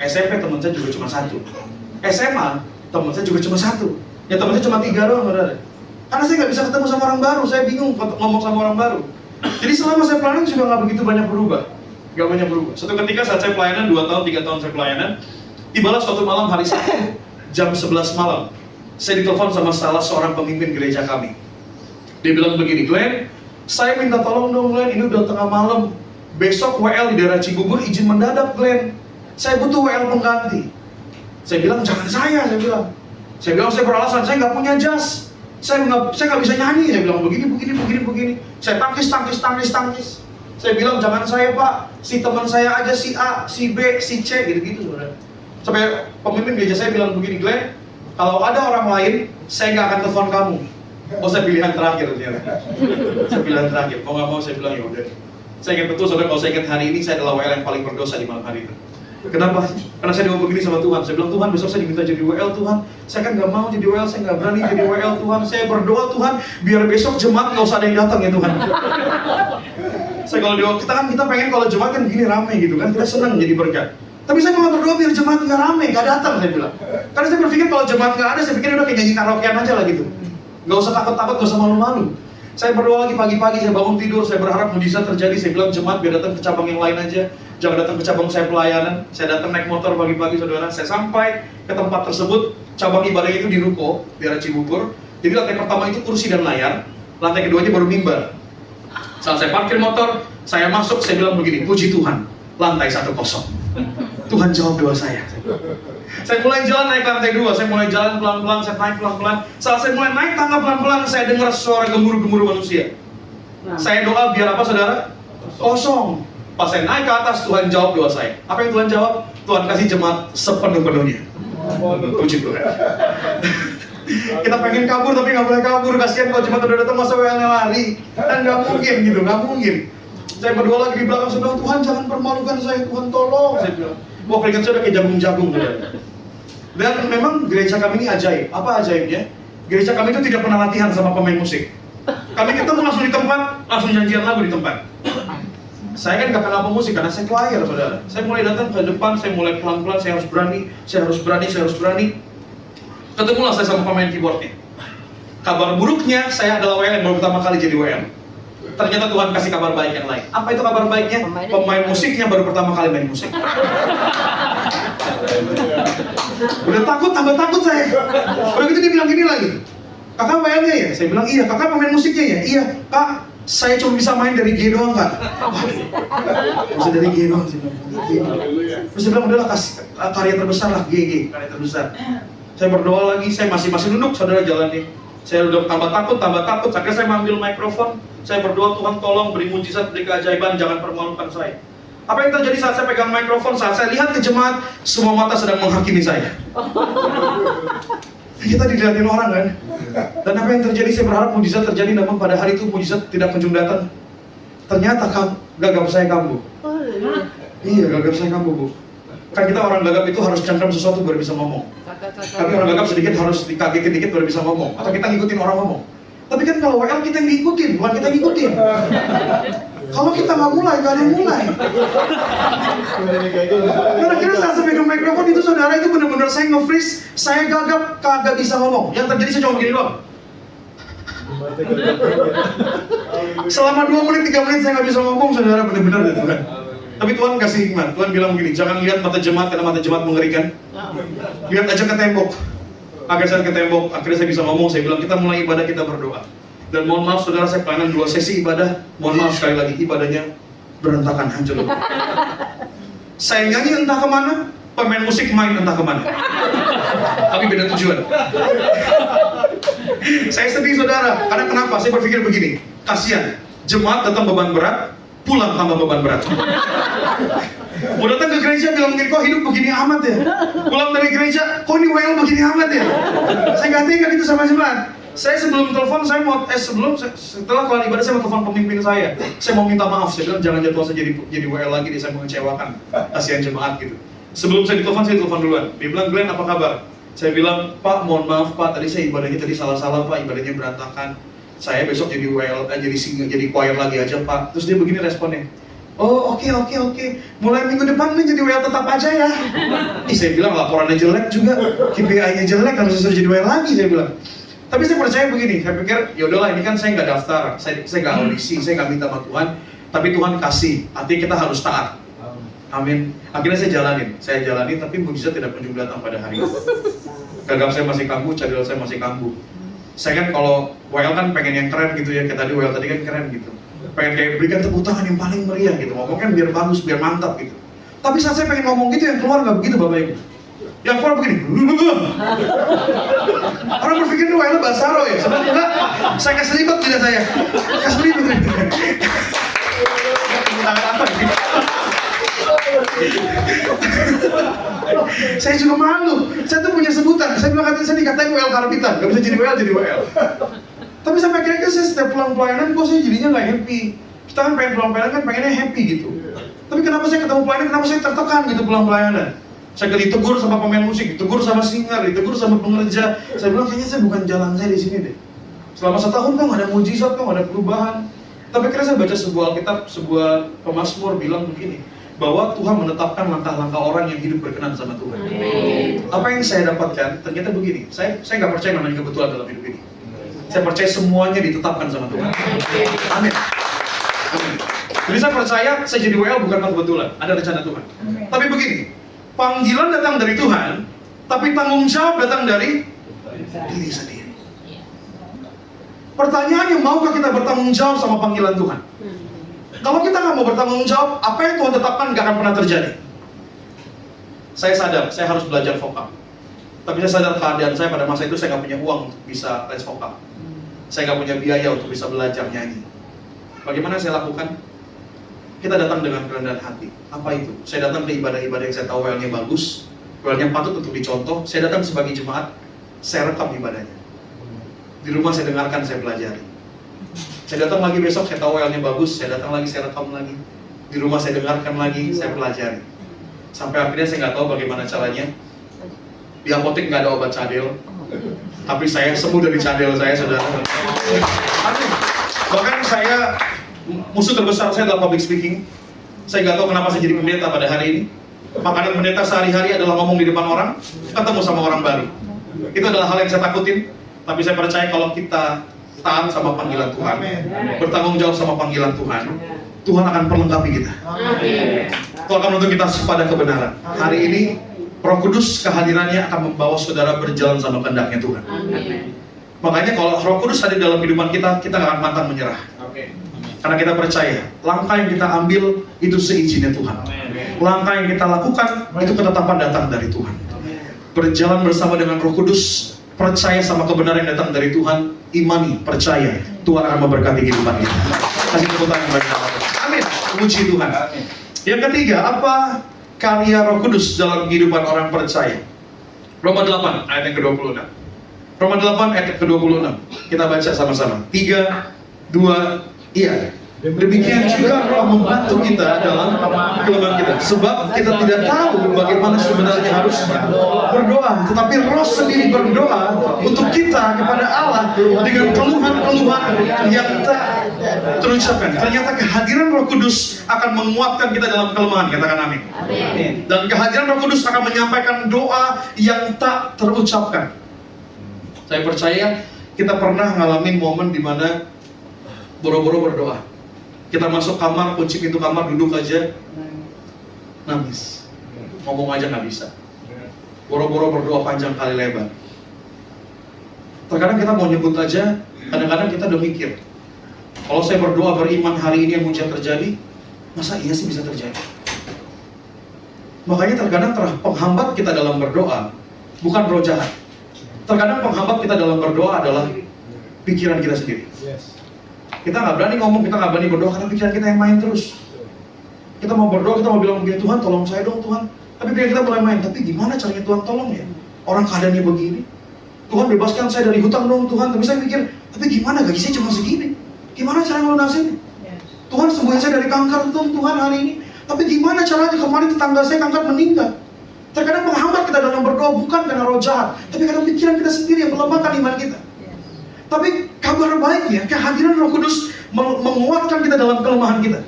SMP, teman saya juga cuma satu. SMA, teman saya juga cuma satu. Ya teman saya cuma 3 doang, saudara. Karena saya nggak bisa ketemu sama orang baru, saya bingung ngomong sama orang baru. Jadi selama saya pelayanan juga nggak begitu banyak berubah. Nggak banyak berubah. Suatu ketika saat saya pelayanan, 2 tahun, 3 tahun saya pelayanan, tibalah suatu malam hari Sabtu, jam 11 malam. Saya ditelepon sama salah seorang pemimpin gereja kami. Dia bilang begini, Glenn, saya minta tolong dong Glenn, ini udah tengah malam. Besok WL di daerah Cibubur izin mendadak Glenn. Saya butuh WL pengganti. Saya bilang, jangan saya bilang. Saya beralasan, saya nggak punya jas. Saya nggak bisa nyanyi. Saya bilang, begini. Saya tangkis. Saya bilang, jangan saya Pak. Si teman saya aja, si A, si B, si C, gitu-gitu. Sampai pemimpin gereja saya bilang begini, Glenn, kalau ada orang lain, saya nggak akan telepon kamu. Oh, saya pilihan terakhir ternyata. Saya pilihan terakhir. Mau nggak mau saya bilang ya udah. Saya ingat betul, saudara, kalau saya ingat hari ini saya adalah WL yang paling berdosa di malam hari itu. Kenapa? Karena saya dibawa begini sama Tuhan. Saya bilang, Tuhan besok saya diminta jadi WL Tuhan. Saya kan nggak mau jadi WL, saya nggak berani jadi WL Tuhan. Saya berdoa Tuhan, biar besok jemaat nggak usah ada yang datang ya Tuhan. Saya kalau doa, kita pengen kalau jemaat kan gini rame gitu kan, kita senang jadi berkat. Tapi saya malah berdoa biar jemaat nggak rame, nggak datang saya bilang. Karena saya berpikir kalau jemaat nggak ada, saya pikir udah kayak nyanyi karaokean aja lah gitu. Nggak usah takut-takut, nggak usah malu-malu. Saya berdoa lagi pagi-pagi, saya bangun tidur, saya berharap mujizat terjadi. Saya bilang jemaat biar datang ke cabang yang lain aja, jangan datang ke cabang saya pelayanan. Saya datang naik motor pagi-pagi, saudara. Saya sampai ke tempat tersebut, cabang ibadahnya itu di Ruko, di daerah Cibubur. Jadi lantai pertama itu kursi dan layar, lantai keduanya baru mimbar. Saat saya parkir motor, saya masuk, saya bilang begini, puji Tuhan, lantai 1 kosong. Tuhan jawab doa saya. Saya mulai jalan naik lantai 2, saya mulai jalan pelan-pelan, saya naik pelan-pelan. Saat saya mulai naik tangga pelan-pelan, saya dengar suara gemuruh-gemuruh manusia. Saya doa biar apa saudara? Kosong. Pas saya naik ke atas, Tuhan jawab doa saya. Apa yang Tuhan jawab? Tuhan kasih jemaat sepenuh-penuhnya. Puji Tuhan. Kita pengen kabur tapi nggak boleh kabur. Kasihan kalau jemaat udah datang masa WL-nya lari. Kan nggak mungkin gitu, nggak mungkin. Saya berdoa lagi di belakang, saya bilang, Tuhan jangan permalukan saya, Tuhan tolong. Saya bilang, wah keringat saya udah kayak jagung-jagung. Dan memang gereja kami ini ajaib. Apa ajaibnya? Gereja kami itu tidak pernah latihan sama pemain musik. Kami ketemu langsung di tempat, langsung nyanyian lagu di tempat. Saya kan gak kenal pemusik karena saya choir, saudara. Saya mulai datang ke depan, saya mulai pelan-pelan, saya harus berani. Ketemulah saya sama pemain keyboardnya. Kabar buruknya, saya adalah WL yang baru pertama kali jadi WL. Ternyata Tuhan kasih kabar baik yang lain. Apa itu kabar baiknya? Pemain musiknya baru pertama kali main musik. Udah takut, tambah takut saya. Udah gitu dia bilang gini lagi, kakak WL-nya ya? Saya bilang iya. Kakak pemain musiknya ya? Iya. Kak, saya cuma bisa main dari G doang kak. Bisa dari G doang sih. Terus saya bilang udahlah kasih karya terbesar lah, G, karya terbesar. Saya berdoa lagi, saya masih duduk saudara jalannya. Saya udah tambah takut. Akhirnya saya ambil mikrofon. Saya berdoa, Tuhan tolong beri mujizat, beri keajaiban, jangan permalukan saya. Apa yang terjadi saat saya pegang mikrofon, saat saya lihat ke jemaat, semua mata sedang menghakimi saya. Kita dilihatin orang kan. Dan apa yang terjadi, saya berharap mujizat terjadi, namun pada hari itu mujizat tidak kunjung datang. Ternyata gagap saya kambuh. Iya, gagap saya kambuh, Bu. Kan kita orang gagap itu harus cangkem sesuatu baru bisa ngomong. Tapi orang gagap sedikit harus dikagetin dikit baru bisa ngomong. Atau kita ngikutin orang ngomong. Tapi kan kalau WL kita yang diikutin, bukan kita yang ngikutin. Kalau kita nggak mulai, nggak ada yang mulai. Karena kira saat saya pegang mikrofon itu saudara, itu benar-benar saya nge-freeze, saya gagap, kagak bisa ngomong. Yang terjadi saya cuma begini doang. Selama 2 menit, 3 menit saya nggak bisa ngomong, saudara, benar-benar gitu kan. Tapi Tuhan kasih hikmat. Tuhan bilang begini, jangan lihat mata jemaat karena mata jemaat mengerikan. Lihat aja ke tembok. Akhirnya saya ke tembok, akhirnya saya bisa ngomong. Saya bilang kita mulai ibadah, kita berdoa. Dan mohon maaf saudara, saya pelayanan 2 sesi ibadah. Mohon maaf sekali lagi, ibadahnya berantakan, hancur. Saya nyanyi entah kemana, pemain musik main entah kemana. Tapi beda tujuan. Saya sedih saudara, karena kenapa? Saya berpikir begini, kasihan, jemaat datang beban berat, pulang tambah beban berat. Mau datang ke gereja bilang kok hidup begini amat ya. Pulang dari gereja, kok ini WL begini amat ya. Saya nggak tega gitu sama jemaat. Saya sebelum telepon, setelah kelar ibadah saya mau telepon pemimpin saya. Saya mau minta maaf, saya bilang jangan jadwal saya jadi WL lagi, saya mengecewakan kasihan jemaat gitu. Sebelum saya telepon duluan. Dia bilang, Glenn apa kabar? Saya bilang, Pak mohon maaf Pak, tadi saya ibadahnya salah-salah Pak, ibadahnya berantakan. Saya besok jadi WL, jadi choir lagi aja Pak. Terus dia begini responnya, oh oke. Mulai minggu depan nih jadi WL tetap aja ya. Saya bilang laporannya jelek juga, KPI-nya jelek, harus disuruh jadi WL lagi saya bilang. Tapi saya percaya begini, saya pikir ya udahlah ini kan saya nggak daftar, saya nggak audisi, saya nggak minta sama Tuhan, tapi Tuhan kasih, artinya kita harus taat. Amin. Akhirnya saya jalani, tapi mujizat tidak kunjung datang pada hari itu. Gagap saya masih kambuh, cadel saya masih kambuh. Saya kan kalau WL kan pengen yang keren gitu ya, kayak tadi WL tadi kan keren gitu. Pengen kayak berikan tepuk tangan yang paling meriah gitu, ngomongnya biar bagus, biar mantap gitu. Tapi saat saya pengen ngomong gitu, yang keluar nggak begitu Bapak Ibu. Yang keluar begini. Orang berpikir ini WL bahasa roh ya, sebenarnya enggak. Saya keselibet tidak saya. Keselibet. Saya juga malu. Saya tuh punya sebutan. Saya bilang saya dikatain WL karbitan, nggak bisa jadi WL. Tapi sampai akhirnya saya setiap pulang pelayanan, kok saya jadinya nggak happy. Kita kan pengen pulang pelayanan kan pengennya happy gitu. Tapi kenapa saya ketemu pelayanan, kenapa saya tertekan gitu pulang pelayanan? Saya ditegur sama pemain musik, ditegur sama singer, ditegur sama pengerja. Saya bilang kayaknya saya bukan jalan saya di sini deh. Selama setahun kok nggak ada mujizat, kok nggak ada perubahan. Tapi akhirnya saya baca sebuah Alkitab, sebuah pemazmur bilang begini, bahwa Tuhan menetapkan langkah-langkah orang yang hidup berkenan sama Tuhan. Apa yang saya dapatkan, ternyata begini, saya nggak percaya namanya kebetulan dalam hidup ini. Saya percaya semuanya ditetapkan sama Tuhan. Amin. Jadi saya percaya saya jadi WL bukan kebetulan, ada rencana Tuhan. Tapi begini, panggilan datang dari Tuhan, tapi tanggung jawab datang dari diri sendiri. Pertanyaannya, maukah kita bertanggung jawab sama panggilan Tuhan? Kalau kita nggak mau bertanggung jawab, apa yang Tuhan tetapkan nggak akan pernah terjadi. Saya sadar, saya harus belajar vokal. Tapi saya sadar keadaan saya pada masa itu saya nggak punya uang untuk bisa les vokal. Saya nggak punya biaya untuk bisa belajar nyanyi. Bagaimana saya lakukan? Kita datang dengan kerendahan hati. Apa itu? Saya datang ke ibadah-ibadah yang saya tahu WL-nya bagus, WL-nya patut untuk dicontoh. Saya datang sebagai jemaat, saya rekam ibadahnya. Di rumah saya dengarkan, saya pelajari. Saya datang lagi besok, saya tahu WL-nya bagus, saya datang lagi, saya rekam lagi. Di rumah saya dengarkan lagi, saya pelajari. Sampai akhirnya saya nggak tahu bagaimana caranya. Di apotek nggak ada obat cadel, tapi saya sembuh dari cadel saya, saudara. Bahkan saya, musuh terbesar saya adalah public speaking. Saya nggak tahu kenapa saya jadi pendeta pada hari ini. Makanan pendeta sehari-hari adalah ngomong di depan orang, ketemu sama orang baru. Itu adalah hal yang saya takutin. Tapi saya percaya kalau kita taat sama panggilan Tuhan, bertanggung jawab sama panggilan Tuhan, Tuhan akan perlengkapi kita. Tuhan akan menuntun kita pada kebenaran. Hari ini Roh Kudus kehadirannya akan membawa saudara berjalan sama kehendaknya Tuhan. Makanya kalau Roh Kudus hadir dalam kehidupan kita, kita nggak akan pantang menyerah. Karena kita percaya langkah yang kita ambil itu seizinnya Tuhan. Langkah yang kita lakukan itu ketetapan datang dari Tuhan. Berjalan bersama dengan Roh Kudus, percaya sama kebenaran yang datang dari Tuhan, imani, percaya, Tuhan akan memberkati kehidupan kita. Kasih tepuk tangan bagi Allah. Amin. Puji Tuhan. Yang ketiga, apa karya Roh Kudus dalam kehidupan orang percaya? Roma 8 ayat yang ke-26. Roma 8 ayat yang ke-26. Kita baca sama-sama. 3, 2, iya. Demikian juga Roh membantu kita dalam kelemahan kita. Sebab kita tidak tahu bagaimana sebenarnya harusnya berdoa, tetapi Roh sendiri berdoa untuk kita kepada Allah dengan keluhan-keluhan yang tak terucapkan. Ternyata kehadiran Roh Kudus akan menguatkan kita dalam kelemahan. Katakan amin. Dan kehadiran Roh Kudus akan menyampaikan doa yang tak terucapkan. Saya percaya kita pernah ngalamin momen di mana boro-boro berdoa. Kita masuk kamar, kunci pintu kamar, duduk aja, nangis. Ngomong aja nggak bisa. Boro-boro berdoa panjang kali lebar. Terkadang kita mau nyebut aja, kadang-kadang kita udah mikir, kalau saya berdoa beriman hari ini yang mujizat terjadi, masa iya sih bisa terjadi? Makanya terkadang penghambat kita dalam berdoa bukan roh jahat. Terkadang penghambat kita dalam berdoa adalah pikiran kita sendiri. Kita nggak berani ngomong, kita nggak berani berdoa karena pikiran kita yang main terus. Kita mau berdoa, kita mau bilang begini, Tuhan tolong saya dong Tuhan. Tapi biar kita mulai main, tapi gimana caranya Tuhan tolong ya? Orang keadaannya begini. Tuhan bebaskan saya dari hutang dong Tuhan. Tapi saya mikir, tapi gimana gaji saya cuma segini? Gimana cara ngelunasin? Tuhan sembuhin saya dari kanker dong Tuhan hari ini. Tapi gimana caranya? Kemarin tetangga saya kanker meninggal. Terkadang menghambat kita dalam berdoa bukan karena roh jahat, tapi karena pikiran kita sendiri yang melemahkan iman kita. Tapi kabar baiknya, kehadiran Roh Kudus menguatkan kita dalam kelemahan kita.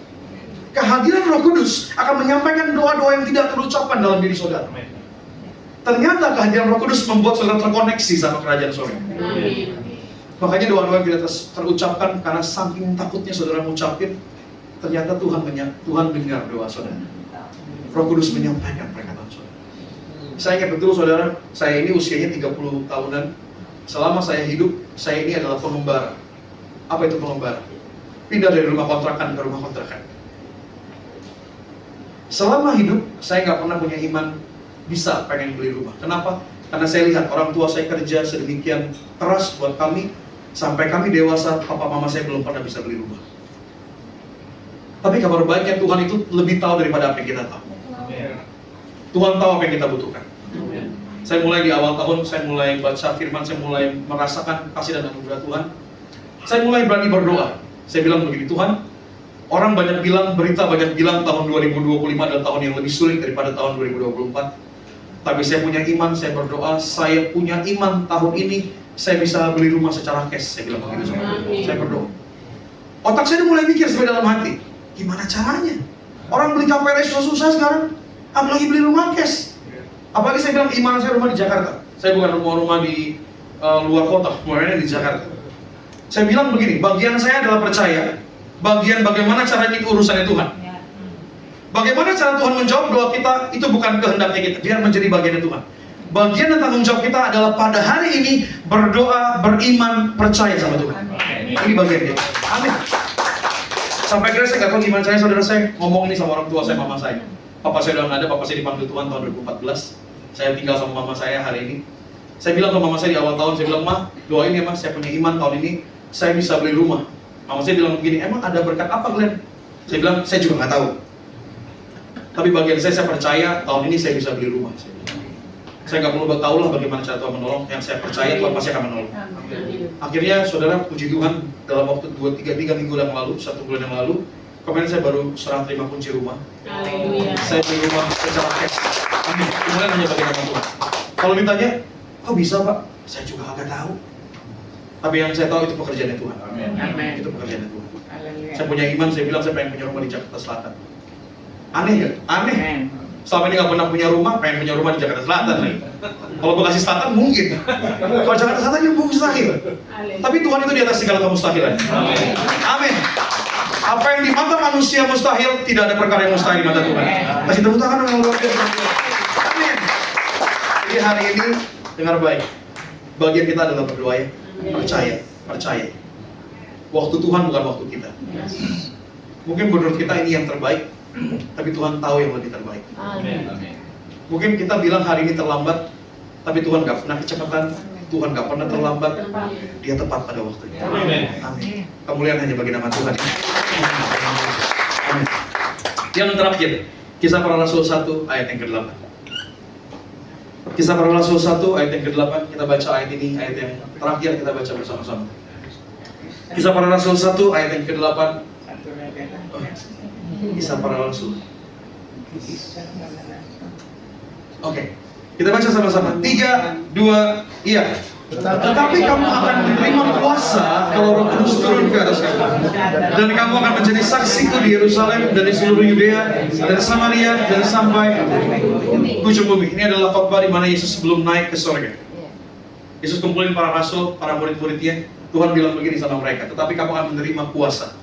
Kehadiran Roh Kudus akan menyampaikan doa-doa yang tidak terucapkan dalam diri saudara. Ternyata kehadiran Roh Kudus membuat saudara terkoneksi sama kerajaan sorga. Makanya doa-doa yang tidak terucapkan karena saking takutnya saudara mengucapin, ternyata Tuhan dengar doa saudara. Roh Kudus menyampaikan perkataan saudara. Saya ingat betul saudara, saya ini usianya 30 tahunan. Selama saya hidup, saya ini adalah pengembara. Apa itu pengembara? Pindah dari rumah kontrakan ke rumah kontrakan. Selama hidup, saya nggak pernah punya iman bisa pengen beli rumah. Kenapa? Karena saya lihat orang tua saya kerja sedemikian keras buat kami, sampai kami dewasa, papa mama saya belum pernah bisa beli rumah. Tapi kabar baiknya Tuhan itu lebih tahu daripada apa yang kita tahu. Tuhan tahu apa yang kita butuhkan. Saya mulai di awal tahun, saya mulai baca firman, saya mulai merasakan kasih dan anugerah Tuhan. Saya mulai berani berdoa. Saya bilang begini, Tuhan, orang banyak bilang, berita banyak bilang tahun 2025 adalah tahun yang lebih sulit daripada tahun 2024. Tapi saya punya iman, saya berdoa, saya punya iman tahun ini, saya bisa beli rumah secara cash. Saya bilang begitu sama Tuhan. Saya berdoa. Otak saya udah mulai mikir sampai dalam hati, gimana caranya? Orang beli KPR susah-susah sekarang, apalagi beli rumah cash. Apalagi saya bilang iman saya rumah di Jakarta. Saya bukan rumah di luar kota, rumahnya di Jakarta. Saya bilang begini, bagian saya adalah percaya. Bagian bagaimana caranya itu urusannya Tuhan. Bagaimana cara Tuhan menjawab doa kita, itu bukan kehendaknya kita, biar menjadi bagiannya Tuhan. Bagian dan tanggung jawab kita adalah pada hari ini berdoa, beriman, percaya sama Tuhan. Ini bagiannya. Amin. Sampai akhirnya saya nggak tahu gimana caranya saudara saya ngomong nih sama orang tua saya, mama saya. Papa saya udah nggak ada, papa saya dipanggil Tuhan tahun 2014. Saya tinggal sama mama saya hari ini. Saya bilang ke mama saya di awal tahun, saya bilang, Ma, doain ya Mas, saya punya iman tahun ini, saya bisa beli rumah. Mama saya bilang begini, emang ada berkat apa Glenn? Saya bilang, saya juga nggak tahu. Tapi bagian saya percaya tahun ini saya bisa beli rumah. Saya nggak perlu tahu lah bagaimana cara Tuhan menolong. Yang saya percaya Tuhan pasti akan menolong. Akhirnya saudara, puji Tuhan, dalam waktu 3 minggu yang lalu, 1 bulan yang lalu, kemarin saya baru serah terima kunci rumah. Saya beli rumah secara cash. Amin. Kemudian hanya bagi nama Tuhan. Kalau ditanya, kok bisa Pak? Saya juga agak tahu. Tapi yang saya tahu itu pekerjaannya Tuhan. Amin. Itu pekerjaannya Tuhan. Saya punya iman, saya bilang saya pengen punya rumah di Jakarta Selatan. Aneh gak? Aneh. Selama ini gak pernah punya rumah, pengen punya rumah di Jakarta Selatan nih. Kalau Bekasi Selatan mungkin. Kalau Jakarta Selatan itu mustahil. Tapi Tuhan itu di atas segala kemustahilan. Amin. Apa yang di mata manusia mustahil, tidak ada perkara yang mustahil di mata Tuhan. Kasih tepuk tangan yang luar biasa. Amin. Jadi hari ini dengar baik. Bagian kita adalah berdoa ya. Percaya. Waktu Tuhan bukan waktu kita. Mungkin menurut kita ini yang terbaik, tapi Tuhan tahu yang lebih terbaik. Amin. Mungkin kita bilang hari ini terlambat, tapi Tuhan gak pernah kecepatan. Tuhan gak pernah terlambat. Dia tepat pada waktunya. Amin. Amin. Kemuliaan hanya bagi nama Tuhan. Amin. Yang terakhir, Kisah Para Rasul 1 ayat yang ke-8. Kisah Para Rasul 1 ayat yang ke-8. Kita baca ayat ini, ayat yang terakhir kita baca bersama-sama. Kisah Para Rasul 1 ayat yang ke-8. Kisah Para Rasul. Oke, kita baca sama-sama. 3, 2, iya. Tetapi kamu akan menerima kuasa kalau Roh Kudus turun ke atas kamu. Dan kamu akan menjadi saksiku di Yerusalem dan di seluruh Yudea dan Samaria dan sampai ujung bumi. Ini adalah khotbah di mana Yesus sebelum naik ke surga. Yesus kumpulin para rasul, para murid-muridnya. Tuhan bilang begini sama mereka, tetapi kamu akan menerima kuasa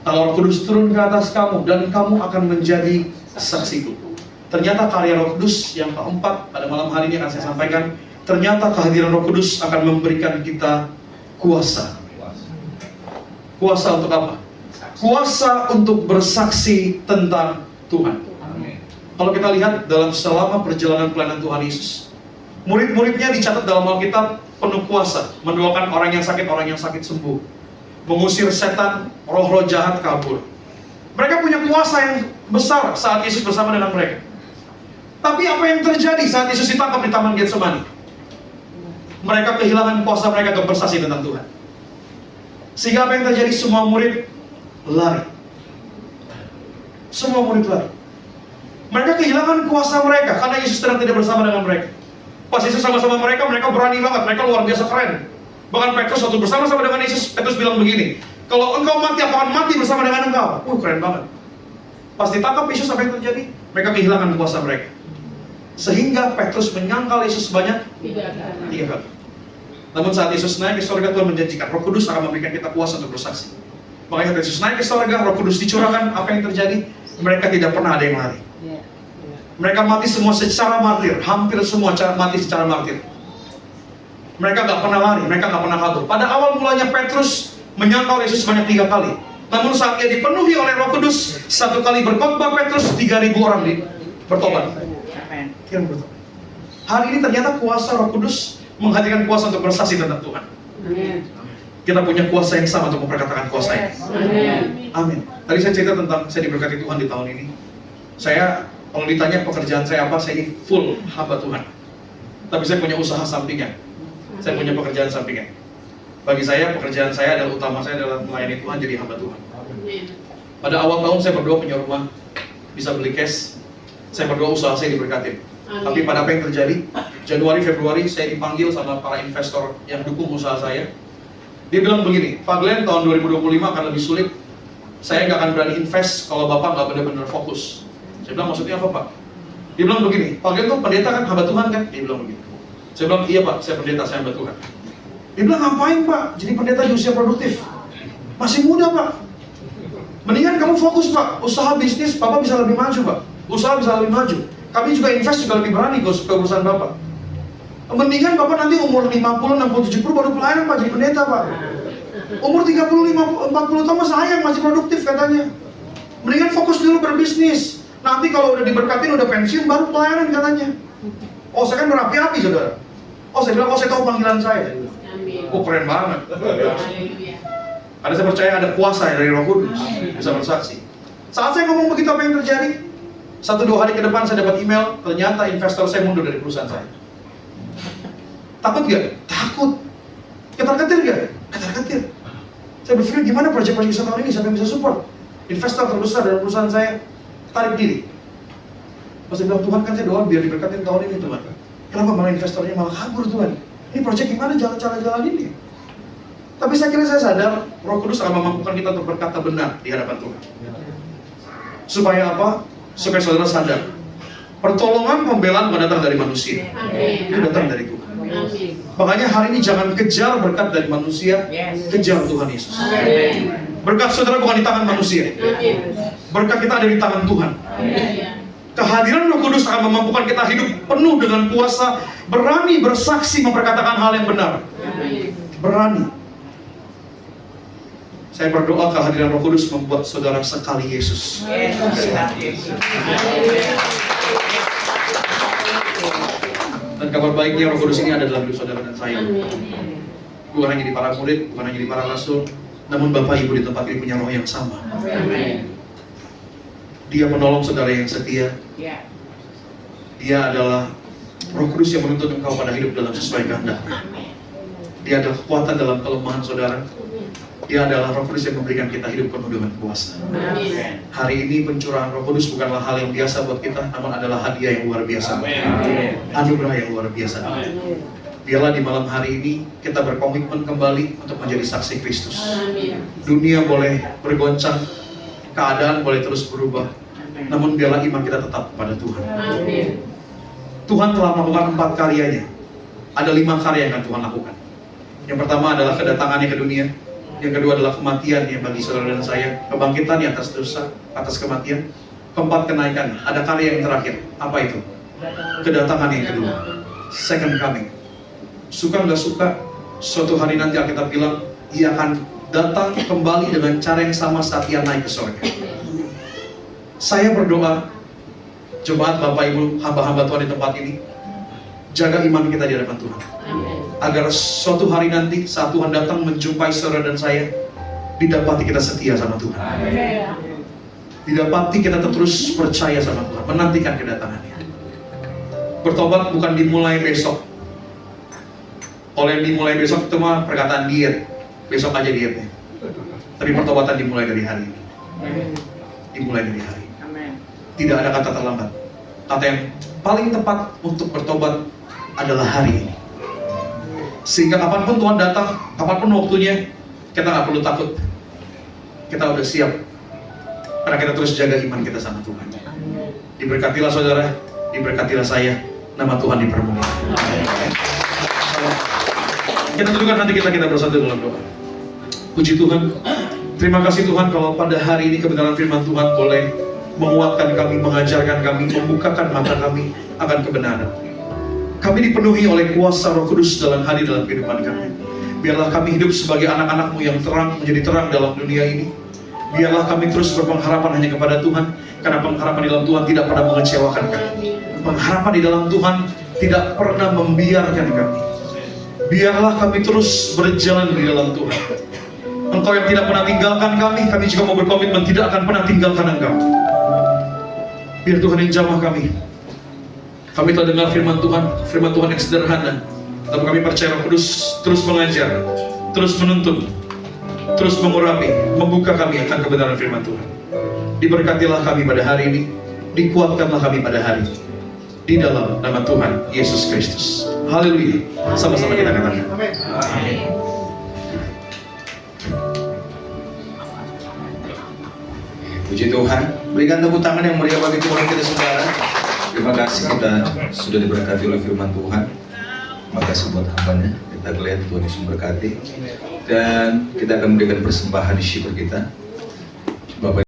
kalau Roh Kudus turun ke atas kamu dan kamu akan menjadi saksiku. Ternyata karya Roh Kudus yang keempat pada malam hari ini akan saya sampaikan. Ternyata kehadiran Roh Kudus akan memberikan kita kuasa. Kuasa untuk apa? Kuasa untuk bersaksi tentang Tuhan. Kalau kita lihat dalam selama perjalanan pelayanan Tuhan Yesus, murid-muridnya dicatat dalam Alkitab penuh kuasa, mendoakan orang yang sakit sembuh, mengusir setan, roh-roh jahat kabur. Mereka punya kuasa yang besar saat Yesus bersama dengan mereka. Tapi apa yang terjadi saat Yesus ditangkap di Taman Getsemani? Mereka kehilangan kuasa mereka untuk bersaksi tentang Tuhan. Sehingga apa yang terjadi? Semua murid lari. Semua murid lari. Mereka kehilangan kuasa mereka karena Yesus sedang tidak bersama dengan mereka. Pas Yesus sama-sama mereka berani banget, mereka luar biasa keren. Bahkan Petrus waktu bersama-sama dengan Yesus, Petrus bilang begini, kalau engkau mati, aku akan mati bersama dengan engkau. Keren banget. Pas ditangkap Yesus, apa yang terjadi? Mereka kehilangan kuasa mereka. Sehingga Petrus menyangkal Yesus sebanyak 3 kali. Namun saat Yesus naik ke surga, Tuhan menjanjikan Roh Kudus akan memberikan kita kuasa untuk bersaksi. Makanya saat Yesus naik ke surga, Roh Kudus dicurahkan, apa yang terjadi? Mereka tidak pernah ada yang lari. Mereka mati semua secara martir, hampir semua mati secara martir. Mereka gak pernah lari, mereka gak pernah kabur. Pada awal mulanya Petrus menyangkal Yesus sebanyak 3 kali. Namun saat dia dipenuhi oleh Roh Kudus, 1 kali berkhotbah Petrus, 3.000 orang bertobat. Kira bertobat. Hari ini ternyata kuasa Roh Kudus menghadirkan kuasa untuk bersaksi tentang Tuhan. Kita punya kuasa yang sama untuk memperkatakan kuasa ini. Amin. Tadi saya cerita tentang saya diberkati Tuhan di tahun ini. Saya, kalau ditanya pekerjaan saya apa, saya ini full hamba Tuhan. Tapi saya punya usaha sampingan. Saya punya pekerjaan sampingan. Bagi saya, pekerjaan saya adalah utama saya adalah melayani Tuhan, jadi hamba Tuhan. Pada awal tahun saya berdoa punya rumah, bisa beli cash. Saya berdoa usaha saya diberkati. Tapi pada apa yang terjadi? Januari, Februari saya dipanggil sama para investor yang dukung usaha saya. Dia bilang begini, Pak Glenn, tahun 2025 akan lebih sulit. Saya nggak akan berani invest kalau Bapak nggak benar-benar fokus. Saya bilang, maksudnya apa Pak? Dia bilang begini, Pak Glenn tuh pendeta kan, hamba Tuhan kan? Dia bilang begitu. Saya bilang, iya Pak, saya pendeta, saya hamba Tuhan. Dia bilang, ngapain Pak? Jadi pendeta di usia produktif. Masih muda Pak. Mendingan kamu fokus Pak, usaha bisnis Bapak bisa lebih maju Pak. Usaha bisa lebih maju. Kami juga invest juga lebih berani ke perusahaan Bapak. Mendingan Bapak nanti umur 50, 60, 70 baru pelayanan Pak, jadi pendeta Pak. Umur 30, 50, 40 tahun sayang masih produktif katanya. Mendingan fokus dulu berbisnis. Nanti kalau udah diberkatin, udah pensiun, baru pelayanan katanya. Oh saya kan berapi-api saudara. Oh saya bilang, oh saya tahu panggilan saya. Oh keren banget. Karena saya percaya ada kuasa dari Roh Kudus bisa bersaksi. Saat saya ngomong begitu, apa yang terjadi? 1-2 hari ke depan saya dapat email, ternyata investor saya mundur dari perusahaan saya. Takut gak? Takut. Ketar-ketir gak? Ketar-ketir. Saya berpikir gimana proyek-proyek wisata tahun ini, siapa yang bisa support? Investor terbesar dalam perusahaan saya tarik diri. Pas saya bilang, Tuhan kan saya doa biar diberkatin tahun ini Tuhan. Kenapa malah investornya malah kabur Tuhan? Ini proyek gimana cara-jalan ini? Tapi saya kira saya sadar, Roh Kudus akan memampukan kita untuk berkata benar di hadapan Tuhan. Supaya apa? Supaya saudara sadar, pertolongan pembelaan bukan datang dari manusia. Itu datang dari Tuhan. Makanya hari ini jangan kejar berkat dari manusia, kejar Tuhan Yesus. Berkat saudara bukan di tangan manusia. Berkat kita ada di tangan Tuhan. Kehadiran Roh Kudus akan memampukan kita hidup penuh dengan kuasa, berani bersaksi memperkatakan hal yang benar. Berani. Saya berdoa kehadiran Roh Kudus membuat saudara sekali Yesus. Dan kabar baiknya Roh Kudus ini ada dalam hidup saudara dan saya. Bukan hanya di para murid, bukan hanya di para rasul, namun Bapak Ibu di tempat ini punya roh yang sama. Dia menolong saudara yang setia. Dia adalah Roh Kudus yang menuntun engkau pada hidup dalam sesuai kehendaknya. Dia adalah kekuatan dalam kelemahan saudara. Dia adalah Roh Kudus yang memberikan kita hidup penuh dengan kuasa. Hari ini pencurahan Roh Kudus bukanlah hal yang biasa buat kita, namun adalah hadiah yang luar biasa. Anugerah yang luar biasa. Biarlah di malam hari ini kita berkomitmen kembali untuk menjadi saksi Kristus. Dunia boleh bergoncang, keadaan boleh terus berubah, namun biarlah iman kita tetap kepada Tuhan. Tuhan telah melakukan 4 karyanya. Ada 5 karya yang akan Tuhan lakukan. Yang pertama adalah kedatangannya ke dunia. Yang kedua adalah kematian yang bagi saudara dan saya, kebangkitan yang atas dosa, atas kematian. Keempat, kenaikan. Ada karya yang terakhir. Apa itu? Kedatangan yang kedua, second coming. Suka nggak suka, suatu hari nanti Alkitab bilang ia akan datang kembali dengan cara yang sama saat ia naik ke surga. Saya berdoa, jemaat Bapak Ibu, hamba-hamba Tuhan di tempat ini, jaga iman kita di hadapan Tuhan. Agar suatu hari nanti saat Tuhan datang menjumpai saudara dan saya, didapati kita setia sama Tuhan. Didapati kita terus percaya sama Tuhan, menantikan kedatangannya. Bertobat bukan dimulai besok. Oleh dimulai besok itu mah perkataan diet. Besok aja dietnya. Tapi pertobatan dimulai dari hari ini. Dimulai dari hari ini. Tidak ada kata terlambat. Kata yang paling tepat untuk bertobat adalah hari ini. Sehingga kapanpun Tuhan datang, kapanpun waktunya, kita nggak perlu takut. Kita udah siap. Karena kita terus jaga iman kita sama Tuhan. Diberkatilah saudara, diberkatilah saya. Nama Tuhan dipermuliakan. Kita tundukkan hati kita bersatu dalam doa. Puji Tuhan. Terima kasih Tuhan kalau pada hari ini kebenaran firman Tuhan boleh menguatkan kami, mengajarkan kami, membukakan mata kami akan kebenaran. Kami dipenuhi oleh kuasa Roh Kudus dalam kehidupan kami. Biarlah kami hidup sebagai anak-anak-Mu yang terang, menjadi terang dalam dunia ini. Biarlah kami terus berpengharapan hanya kepada Tuhan, karena pengharapan di dalam Tuhan tidak pernah mengecewakan kami. Pengharapan di dalam Tuhan tidak pernah membiarkan kami. Biarlah kami terus berjalan di dalam Tuhan. Engkau yang tidak pernah tinggalkan kami juga mau berkomitmen tidak akan pernah tinggalkan Engkau. Biar Tuhan yang jamah kami. Kami telah dengar firman Tuhan yang sederhana, tapi kami percaya Roh Kudus terus mengajar, terus menuntun, terus mengurapi, membuka kami akan kebenaran firman Tuhan. Diberkatilah kami pada hari ini, dikuatkanlah kami pada hari ini. Di dalam nama Tuhan Yesus Kristus. Haleluya. Sama-sama kita katakan. Amin. Puji Tuhan. Berikan tepuk tangan yang meriah bagi Tuhan kita saudara. Terima kasih kita sudah diberkati oleh firman Tuhan. Terima kasih buat hambanya. Kita lihat Tuhan Yesus memberkati. Dan kita akan memberikan persembahan di syukur kita. Bapak